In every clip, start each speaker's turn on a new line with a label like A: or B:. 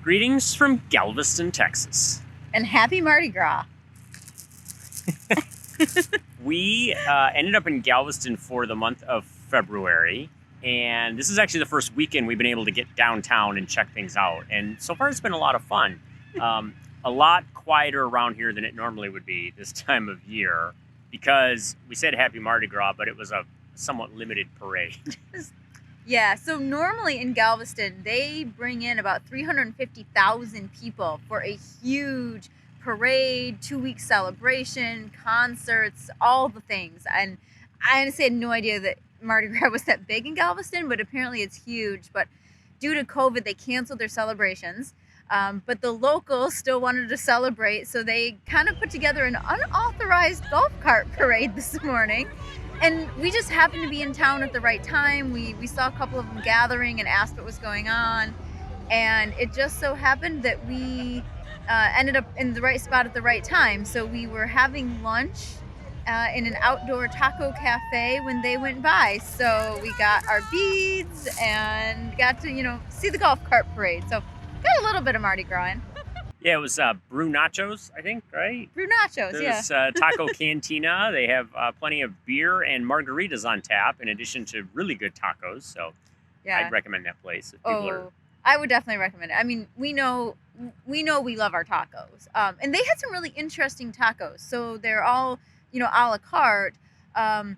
A: Greetings from Galveston, Texas.
B: And happy Mardi Gras.
A: We ended up in Galveston for the month of February, and this is actually the first weekend we've been able to get downtown and check things out. And so far, it's been a lot of fun. A lot quieter around here than it normally would be this time of year because we said happy Mardi Gras, but it was a somewhat limited parade.
B: Yeah, so normally in Galveston, they bring in about 350,000 people for a huge parade, 2-week celebration, concerts, all the things. And I honestly had no idea that Mardi Gras was that big in Galveston, but apparently it's huge. But due to COVID, they canceled their celebrations. But the locals still wanted to celebrate, so they kind of put together an unauthorized golf cart parade this morning. And we just happened to be in town at the right time. We saw a couple of them gathering and asked what was going on. And it just so happened that we ended up in the right spot at the right time. So we were having lunch in an outdoor taco cafe when they went by. So we got our beads and got to, see the golf cart parade. So got a little bit of Mardi Gras in.
A: Yeah, it was Brew Nachos, I think, right?
B: Brew Nachos, yeah.
A: There's Taco Cantina. They have plenty of beer and margaritas on tap, in addition to really good tacos. So
B: Yeah.
A: I'd recommend that place. If people are...
B: I would definitely recommend it. I mean, we know we love our tacos. And they had some really interesting tacos. So they're all, a la carte. And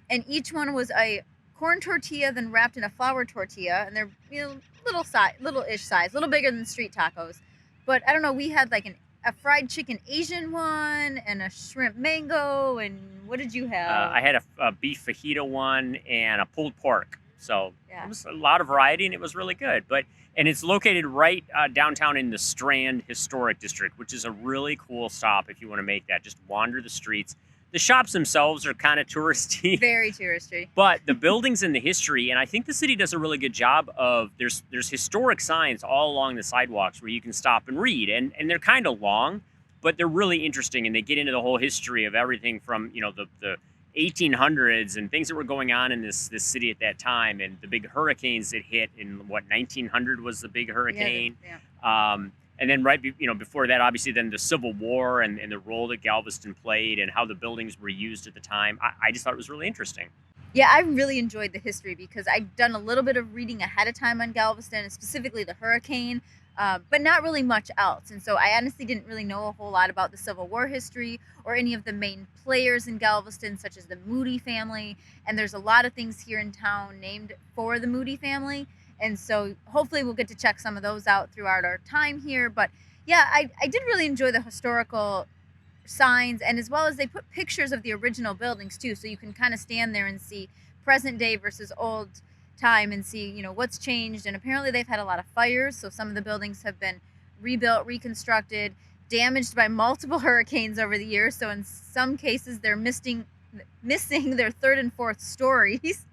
B: each one was a corn tortilla, then wrapped in a flour tortilla. And they're, little-ish size, a little bigger than street tacos. But I don't know, we had like a fried chicken Asian one and a shrimp mango. And what did you have?
A: I had a beef fajita one and a pulled pork. So
B: Yeah.
A: It was a lot of variety and it was really good. And it's located right downtown in the Strand Historic District, which is a really cool stop if you want to make that. Just wander the streets. The shops themselves are kind of touristy.
B: Very touristy.
A: But the buildings and the history, and I think the city does a really good job of, there's historic signs all along the sidewalks where you can stop and read. And they're kind of long, but they're really interesting. And they get into the whole history of everything from, the 1800s and things that were going on in this city at that time. And the big hurricanes that hit in, 1900 was the big hurricane.
B: Yeah.
A: And then before that, obviously, then the Civil War and the role that Galveston played and how the buildings were used at the time. I just thought it was really interesting.
B: Yeah, I really enjoyed the history because I'd done a little bit of reading ahead of time on Galveston, specifically the hurricane, but not really much else. And so I honestly didn't really know a whole lot about the Civil War history or any of the main players in Galveston, such as the Moody family. And there's a lot of things here in town named for the Moody family. And so hopefully we'll get to check some of those out throughout our time here. But yeah, I did really enjoy the historical signs, and as well as they put pictures of the original buildings too. So you can kind of stand there and see present day versus old time and see, what's changed. And apparently they've had a lot of fires. So some of the buildings have been rebuilt, reconstructed, damaged by multiple hurricanes over the years. So in some cases they're missing their third and fourth stories.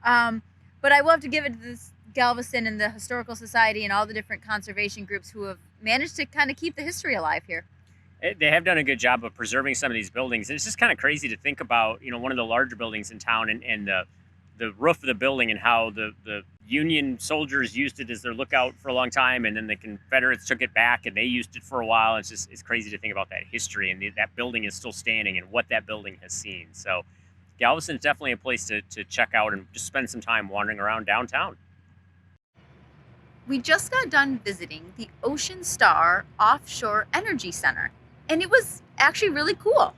B: But I will have to give it to this Galveston and the Historical Society and all the different conservation groups who have managed to kind of keep the history alive here.
A: They have done a good job of preserving some of these buildings. And it's just kind of crazy to think about, one of the larger buildings in town and the roof of the building and how the Union soldiers used it as their lookout for a long time. And then the Confederates took it back and they used it for a while. It's crazy to think about that history and that building is still standing and what that building has seen. So Galveston is definitely a place to check out and just spend some time wandering around downtown.
B: We just got done visiting the Ocean Star Offshore Energy Center, and it was actually really cool.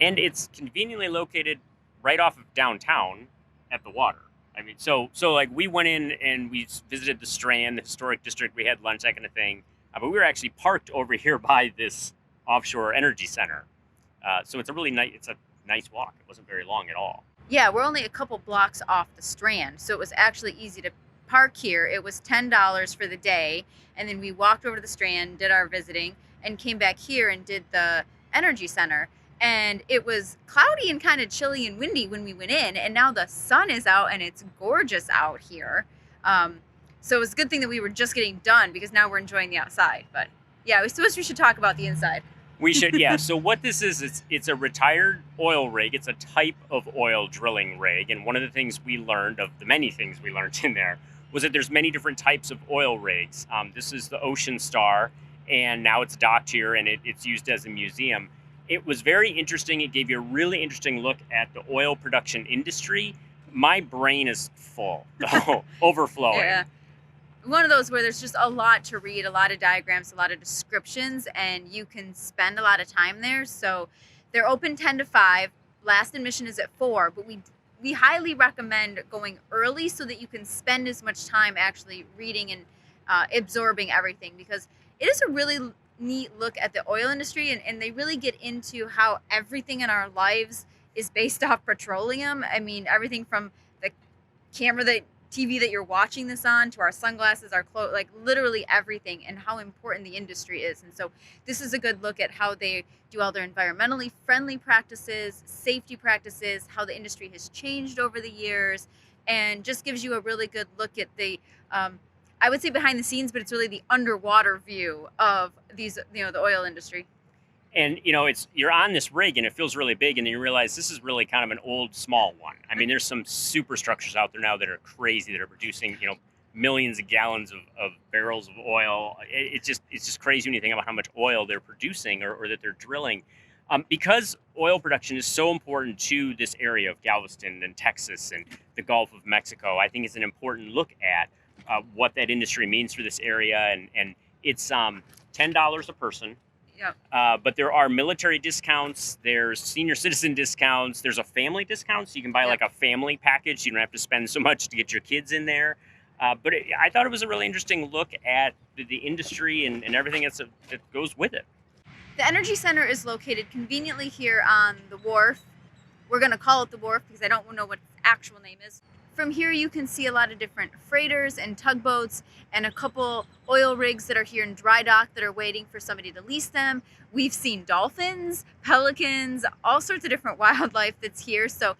A: And it's conveniently located right off of downtown at the water. I mean, so like we went in and we visited the Strand, the historic district. We had lunch, that kind of thing. But we were actually parked over here by this offshore energy center. So it's a nice walk. It wasn't very long at all.
B: Yeah, we're only a couple blocks off the Strand, so it was actually easy to park here. It was $10 for the day, and then we walked over to the Strand, did our visiting, and came back here and did the energy center. And it was cloudy and kind of chilly and windy when we went in, and now the sun is out and it's gorgeous out here. So it was a good thing that we were just getting done because now we're enjoying the outside. But yeah, we suppose we should talk about the inside.
A: We should, yeah. So what this is, it's a retired oil rig. It's a type of oil drilling rig. And one of the things we learned, of the many things we learned in there, was that there's many different types of oil rigs. This is the Ocean Star, and now it's docked here, and it's used as a museum. It was very interesting. It gave you a really interesting look at the oil production industry. My brain is full, overflowing.
B: Yeah. One of those where there's just a lot to read, a lot of diagrams, a lot of descriptions, and you can spend a lot of time there. So they're open 10 to 5. Last admission is at 4, but we highly recommend going early so that you can spend as much time actually reading and absorbing everything, because it is a really neat look at the oil industry, and they really get into how everything in our lives is based off petroleum. I mean, everything from the camera, the TV that you're watching this on, to our sunglasses, our clothes, like literally everything, and how important the industry is. And so this is a good look at how they do all their environmentally friendly practices, safety practices, how the industry has changed over the years, and just gives you a really good look at the, I would say behind the scenes, but it's really the underwater view of these, the oil industry.
A: And you're on this rig and it feels really big, and then you realize this is really kind of an old small one. I mean, there's some superstructures out there now that are crazy, that are producing millions of gallons of barrels of oil. It's just crazy when you think about how much oil they're producing, or that they're drilling. Because oil production is so important to this area of Galveston and Texas and the Gulf of Mexico, I think it's an important look at what that industry means for this area. And it's $10 a person.
B: Yeah.
A: But there are military discounts, there's senior citizen discounts, there's a family discount, so you can buy like a family package. You don't have to spend so much to get your kids in there. But I thought it was a really interesting look at the industry and everything that goes with it.
B: The Energy Center is located conveniently here on the wharf. We're going to call it the wharf because I don't know what its actual name is. From here, you can see a lot of different freighters and tugboats, and a couple oil rigs that are here in dry dock that are waiting for somebody to lease them. We've seen dolphins, pelicans, all sorts of different wildlife that's here. So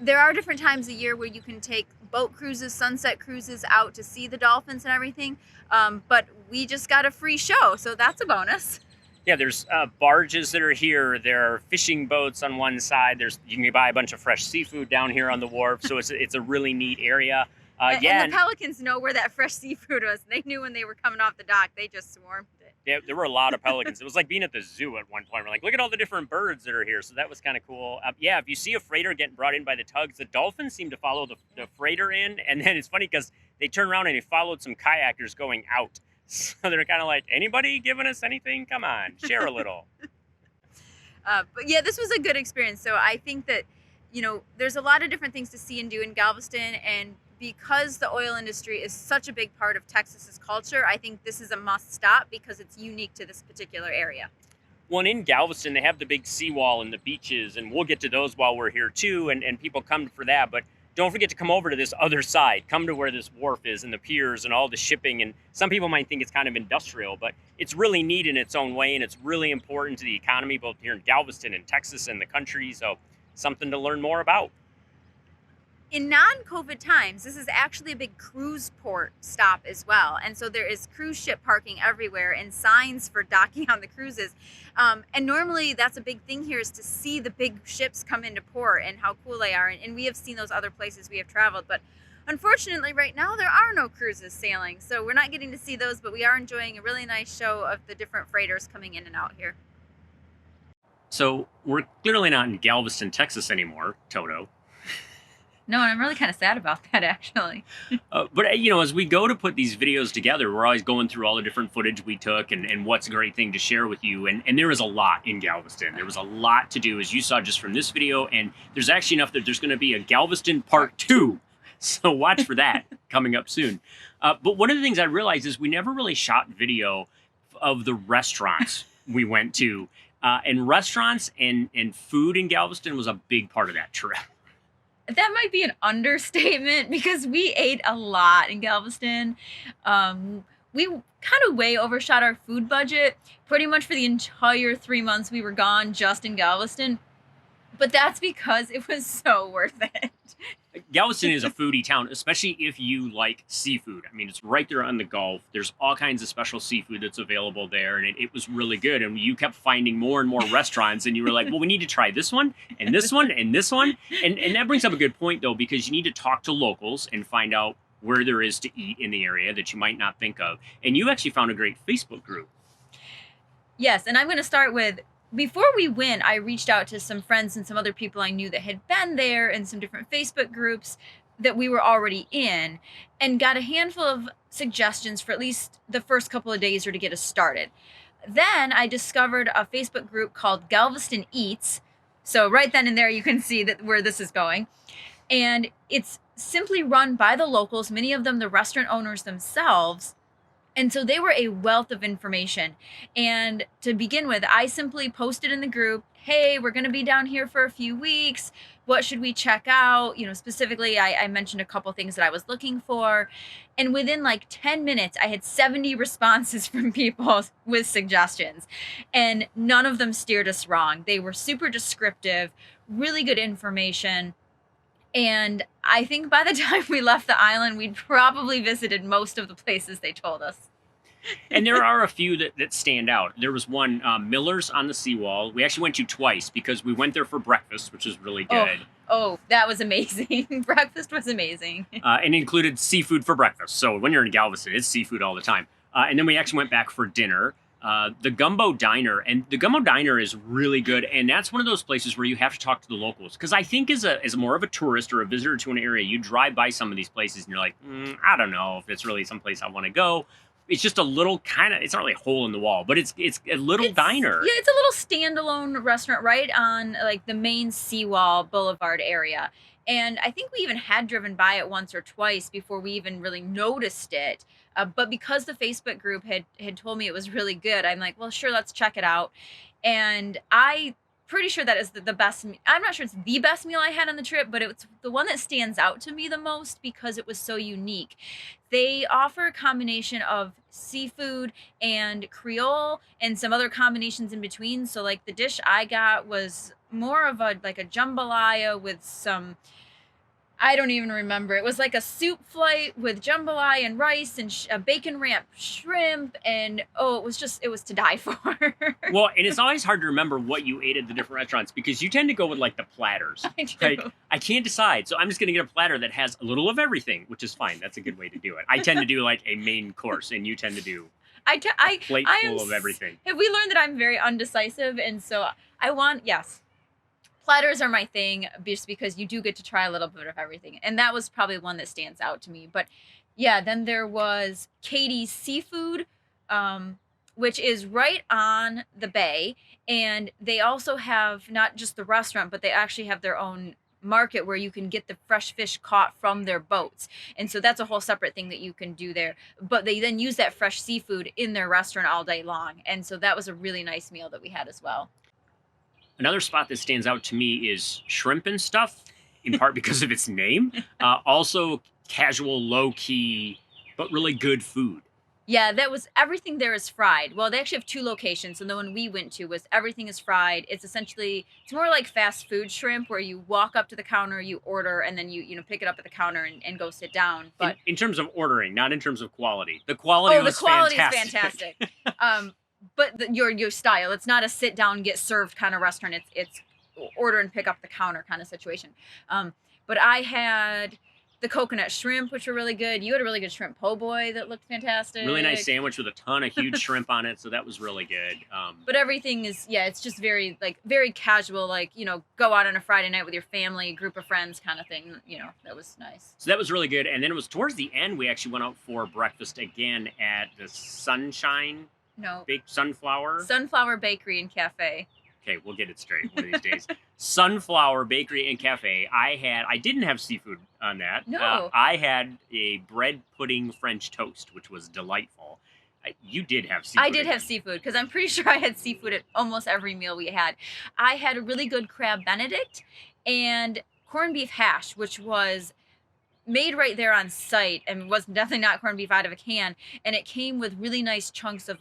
B: there are different times a year where you can take boat cruises, sunset cruises out to see the dolphins and everything. But we just got a free show, so that's a bonus.
A: Yeah, there's barges that are here. There are fishing boats on one side. You can buy a bunch of fresh seafood down here on the wharf. So it's a really neat area.
B: And the pelicans know where that fresh seafood was. They knew when they were coming off the dock. They just swarmed it.
A: Yeah, there were a lot of pelicans. It was like being at the zoo at one point. We're like, look at all the different birds that are here. So that was kind of cool. Yeah, if you see a freighter getting brought in by the tugs, the dolphins seem to follow the freighter in. And then it's funny because they turn around and they followed some kayakers going out. So they're kind of like, anybody giving us anything? Come on, share a little.
B: But yeah, this was a good experience. So I think that, there's a lot of different things to see and do in Galveston. And because the oil industry is such a big part of Texas's culture, I think this is a must stop because it's unique to this particular area.
A: Well, in Galveston, they have the big seawall and the beaches, and we'll get to those while we're here too. And people come for that. But don't forget to come over to this other side. Come to where this wharf is and the piers and all the shipping. And some people might think it's kind of industrial, but it's really neat in its own way. And it's really important to the economy, both here in Galveston and Texas and the country. So something to learn more about.
B: In non-COVID times, this is actually a big cruise port stop as well. And so there is cruise ship parking everywhere and signs for docking on the cruises. And normally that's a big thing here, is to see the big ships come into port and how cool they are. And we have seen those other places we have traveled. But unfortunately, right now, there are no cruises sailing. So we're not getting to see those, but we are enjoying a really nice show of the different freighters coming in and out here.
A: So we're clearly not in Galveston, Texas anymore, Toto.
B: No, and I'm really kind of sad about that, actually.
A: But, as we go to put these videos together, we're always going through all the different footage we took and what's a great thing to share with you. And there is a lot in Galveston. There was a lot to do, as you saw just from this video. And there's actually enough that there's going to be a Galveston Part 2. So watch for that coming up soon. But one of the things I realized is we never really shot video of the restaurants we went to. And restaurants and food in Galveston was a big part of that trip.
B: That might be an understatement because we ate a lot in Galveston. We kind of way overshot our food budget pretty much for the entire 3 months we were gone just in Galveston. But that's because it was so worth it.
A: Galveston is a foodie town, especially if you like seafood. I mean, it's right there on the Gulf. There's all kinds of special seafood that's available there, and it was really good. And you kept finding more and more restaurants, and you were like, well, we need to try this one, and this one, and this one. And that brings up a good point, though, because you need to talk to locals and find out where there is to eat in the area that you might not think of. And you actually found a great Facebook group.
B: Yes, and I'm going to start with, before we went, I reached out to some friends and some other people I knew that had been there and some different Facebook groups that we were already in, and got a handful of suggestions for at least the first couple of days or to get us started. Then I discovered a Facebook group called Galveston Eats. So right then and there you can see that where this is going. And it's simply run by the locals, many of them the restaurant owners themselves. And so they were a wealth of information. And to begin with, I simply posted in the group, hey, we're going to be down here for a few weeks. What should we check out? You know, specifically, I mentioned a couple things that I was looking for. And within like 10 minutes, I had 70 responses from people with suggestions. And none of them steered us wrong. They were super descriptive, really good information. And I think by the time we left the island, we'd probably visited most of the places they told us.
A: And there are a few that stand out. There was one, Miller's on the seawall. We actually went to twice because we went there for breakfast, which was really good.
B: Oh, that was amazing. Breakfast was amazing.
A: And included seafood for breakfast. So when you're in Galveston, it's seafood all the time. And then we actually went back for dinner. The Gumbo Diner, and the Gumbo Diner is really good, and that's one of those places where you have to talk to the locals, because I think as more of a tourist or a visitor to an area, you drive by some of these places and you're like, I don't know if it's really someplace I want to go. It's just a little it's not really a hole in the wall, but it's a little diner.
B: Yeah, it's a little standalone restaurant right on like the main Seawall Boulevard area. And I think we even had driven by it once or twice before we even really noticed it. But because the Facebook group had told me it was really good, I'm like, well, sure, let's check it out. And I pretty sure that is the best. I'm not sure it's the best meal I had on the trip, but it's the one that stands out to me the most because it was so unique. They offer a combination of seafood and Creole and some other combinations in between. So like the dish I got was more of a jambalaya with some, I don't even remember. It was like a soup flight with jambalaya and rice and a bacon wrap shrimp. And it was to die for.
A: Well, and it's always hard to remember what you ate at the different restaurants because you tend to go with like the platters.
B: I do.
A: Like, I can't decide. So I'm just going to get a platter that has a little of everything, which is fine. That's a good way to do it. I tend to do like a main course, and you tend to do plate full of everything.
B: Have we learned that I'm very undecisive? And so yes. Platters are my thing just because you do get to try a little bit of everything. And that was probably one that stands out to me. But yeah, then there was Katie's Seafood, which is right on the bay. And they also have not just the restaurant, but they actually have their own market where you can get the fresh fish caught from their boats. And so that's a whole separate thing that you can do there. But they then use that fresh seafood in their restaurant all day long. And so that was a really nice meal that we had as well.
A: Another spot that stands out to me is Shrimp and Stuff, in part because of its name. Also casual, low-key, but really good food.
B: Yeah, everything there is fried. Well, they actually have two locations. And the one we went to was everything is fried. It's more like fast food shrimp where you walk up to the counter, you order, and then you pick it up at the counter and go sit down. But
A: in terms of ordering, not in terms of quality. The quality was fantastic.
B: The quality is fantastic. But your style, it's not a sit down, get served kind of restaurant. It's order and pick up the counter kind of situation. But I had the coconut shrimp, which were really good. You had a really good shrimp po' boy that looked fantastic.
A: Really nice sandwich with a ton of huge shrimp on it, so that was really good.
B: But everything is, it's just very casual, go out on a Friday night with your family, a group of friends kind of thing. That was nice.
A: So that was really good. And then it was towards the end, we actually went out for breakfast again at the
B: Sunflower Bakery and Cafe.
A: Okay, we'll get it straight one of these days. Sunflower Bakery and Cafe. I didn't have seafood on that.
B: No.
A: I had a bread pudding French toast, which was delightful. You did have seafood.
B: I did have seafood because I'm pretty sure I had seafood at almost every meal we had. I had a really good crab Benedict and corned beef hash, which was made right there on site and was definitely not corned beef out of a can. And it came with really nice chunks of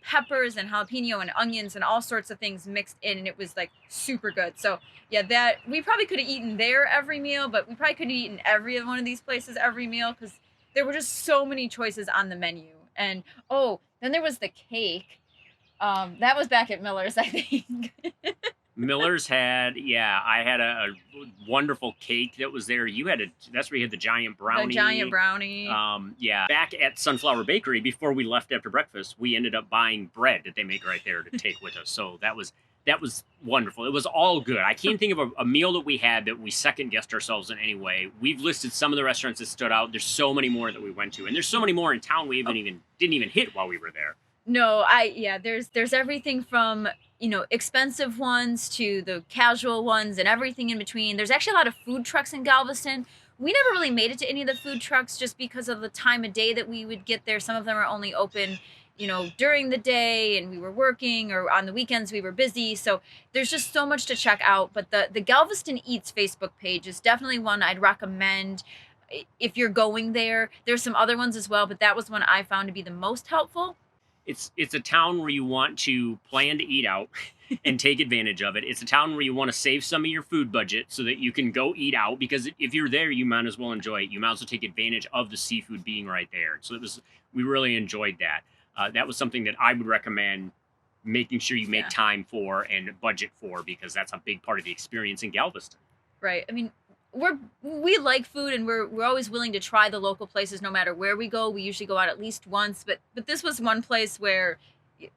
B: peppers and jalapeno and onions and all sorts of things mixed in. And it was super good. So yeah, that we probably could have eaten there every meal, but we probably could have eaten every one of these places every meal because there were just so many choices on the menu. And then there was the cake. That was back at Miller's, I think.
A: Miller's had, yeah, I had a wonderful cake that was there. You had that's where you had the giant
C: The giant
A: brownie.
C: brownie.
A: Yeah, back at Sunflower Bakery before we left after breakfast, we ended up buying bread that they make right there to take with us. So that was wonderful. It was all good. I can't think of a meal that we had that we second guessed ourselves in any way. We've listed some of the restaurants that stood out. There's so many more that we went to, and there's so many more in town we
C: Oh,
A: even didn't even hit while we were there.
C: no, yeah, there's everything from, expensive ones to the casual ones and everything in between. There's actually a lot of food trucks in Galveston. We never really made it to any of the food trucks just because of the time of day that we would get there. Some of them are only open, during the day and we were working, or on the weekends we were busy. So there's just so much to check out. But the Galveston Eats Facebook page is definitely one I'd recommend if you're going there. There's some other ones as well, but that was one I found to be the most helpful.
A: It's a town where you want to plan to eat out and take advantage of it. It's a town where you want to save some of your food budget so that you can go eat out, because if you're there, you might as well enjoy it. You might as well take advantage of the seafood being right there. So we really enjoyed that. That was something that I would recommend making sure you make
C: Yeah.
A: time for and budget for, because that's a big part of the experience in Galveston.
C: Right. I mean, we like food, and we're always willing to try the local places no matter where we go. We usually go out at least once, but this was one place where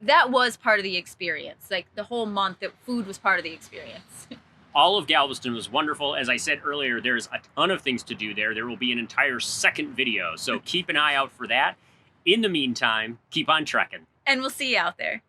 C: that was part of the experience. Like the whole month, that food was part of the experience.
A: All of Galveston was wonderful. As I said earlier, there's a ton of things to do there. There will be an entire second video, so keep an eye out for that. In the meantime, keep on trekking.
C: And we'll see you out there.